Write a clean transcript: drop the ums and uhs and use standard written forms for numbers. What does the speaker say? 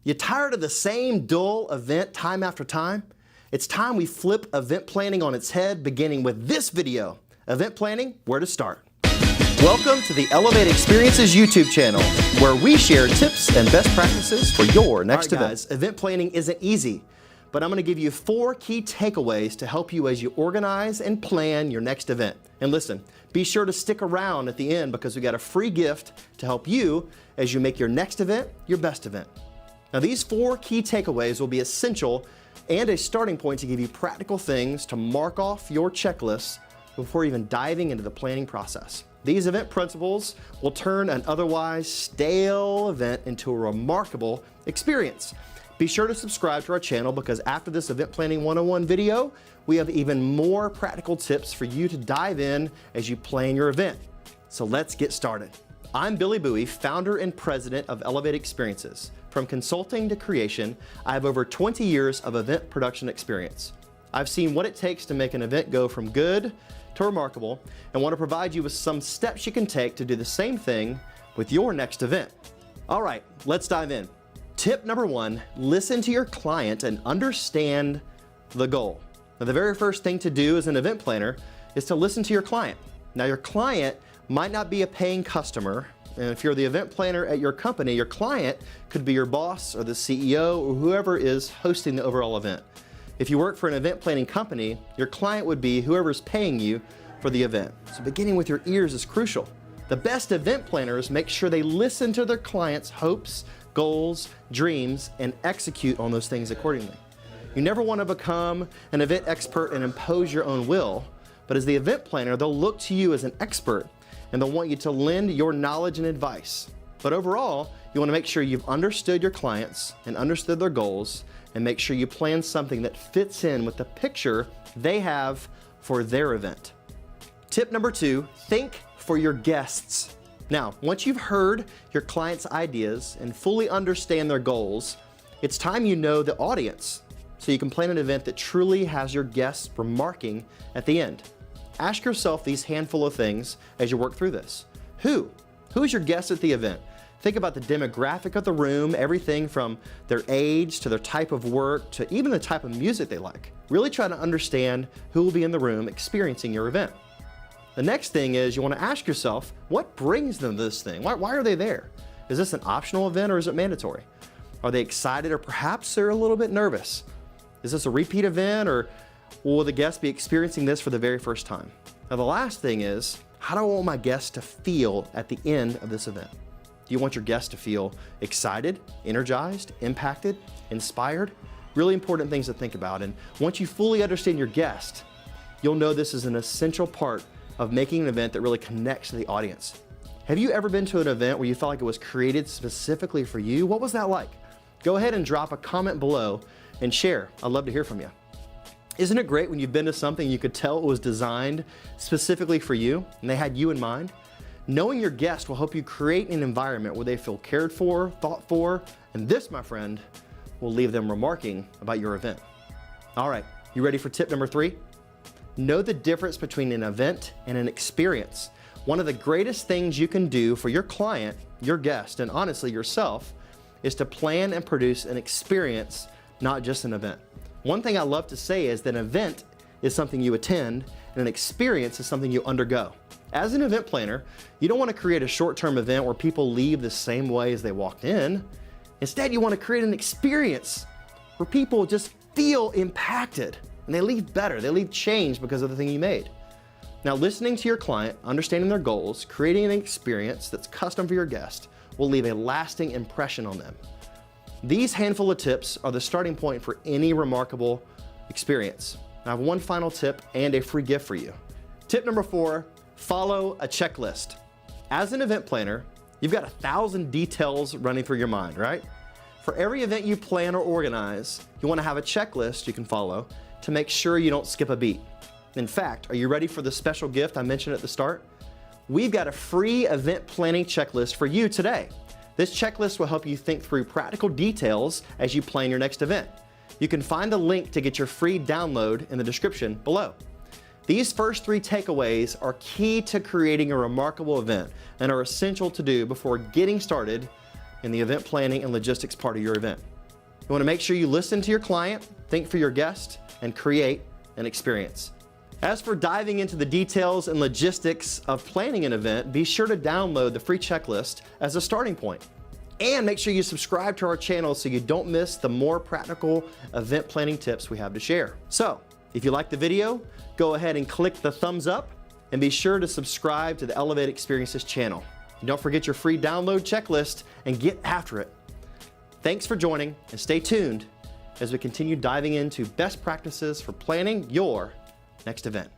You tired of the same dull event time after time? It's time we flip event planning on its head, beginning with this video, Event Planning, Where to Start. Welcome to the Elevate Experiences YouTube channel, where we share tips and best practices for your next event. Guys, event planning isn't easy, but I'm going to give you 4 key takeaways to help you as you organize and plan your next event. And listen, be sure to stick around at the end because we got a free gift to help you as you make your next event your best event. Now, these 4 key takeaways will be essential and a starting point to give you practical things to mark off your checklist before even diving into the planning process. These event principles will turn an otherwise stale event into a remarkable experience. Be sure to subscribe to our channel because after this Event Planning 101 video, we have even more practical tips for you to dive in as you plan your event. So let's get started. I'm Billy Bowie, founder and president of Elevate Experiences. From consulting to creation, I have over 20 years of event production experience. I've seen what it takes to make an event go from good to remarkable and want to provide you with some steps you can take to do the same thing with your next event. All right, let's dive in. Tip number 1, listen to your client and understand the goal. Now, the very first thing to do as an event planner is to listen to your client. Now, your client might not be a paying customer, and if you're the event planner at your company, your client could be your boss or the CEO or whoever is hosting the overall event. If you work for an event planning company, your client would be whoever's paying you for the event. So beginning with your ears is crucial. The best event planners make sure they listen to their clients' hopes, goals, dreams, and execute on those things accordingly. You never want to become an event expert and impose your own will, but as the event planner, they'll look to you as an expert and they'll want you to lend your knowledge and advice. But overall, you want to make sure you've understood your clients and understood their goals and make sure you plan something that fits in with the picture they have for their event. Tip number 2, think for your guests. Now, once you've heard your clients' ideas and fully understand their goals, it's time you know the audience so you can plan an event that truly has your guests remarking at the end. Ask yourself these handful of things as you work through this. Who is your guest at the event? Think about the demographic of the room, everything from their age to their type of work to even the type of music they like. Really try to understand who will be in the room experiencing your event. The next thing is you want to ask yourself, what brings them to this thing? Why are they there? Is this an optional event or is it mandatory? Are they excited or perhaps they're a little bit nervous? Is this a repeat event or will the guests be experiencing this for the very first time? Now, the last thing is, how do I want my guests to feel at the end of this event? Do you want your guests to feel excited, energized, impacted, inspired? Really important things to think about. And once you fully understand your guest, you'll know this is an essential part of making an event that really connects to the audience. Have you ever been to an event where you felt like it was created specifically for you? What was that like? Go ahead and drop a comment below and share. I'd love to hear from you. Isn't it great when you've been to something you could tell it was designed specifically for you and they had you in mind? Knowing your guest will help you create an environment where they feel cared for, thought for, and this, my friend, will leave them remarking about your event. All right, you ready for tip number 3? Know the difference between an event and an experience. One of the greatest things you can do for your client, your guest, and honestly yourself, is to plan and produce an experience, not just an event. One thing I love to say is that an event is something you attend and an experience is something you undergo. As an event planner, you don't want to create a short-term event where people leave the same way as they walked in. Instead, you want to create an experience where people just feel impacted and they leave better, they leave changed because of the thing you made. Now, listening to your client, understanding their goals, creating an experience that's custom for your guest will leave a lasting impression on them. These handful of tips are the starting point for any remarkable experience. I have one final tip and a free gift for you. Tip number 4, follow a checklist. As an event planner, you've got 1,000 details running through your mind, right? For every event you plan or organize, you want to have a checklist you can follow to make sure you don't skip a beat. In fact, are you ready for the special gift I mentioned at the start? We've got a free event planning checklist for you today. This checklist will help you think through practical details as you plan your next event. You can find the link to get your free download in the description below. These first 3 takeaways are key to creating a remarkable event and are essential to do before getting started in the event planning and logistics part of your event. You want to make sure you listen to your client, think for your guest, and create an experience. As for diving into the details and logistics of planning an event, be sure to download the free checklist as a starting point. And make sure you subscribe to our channel so you don't miss the more practical event planning tips we have to share. So, if you liked the video, go ahead and click the thumbs up and be sure to subscribe to the Elevate Experiences channel. And don't forget your free download checklist and get after it. Thanks for joining and stay tuned as we continue diving into best practices for planning your next event.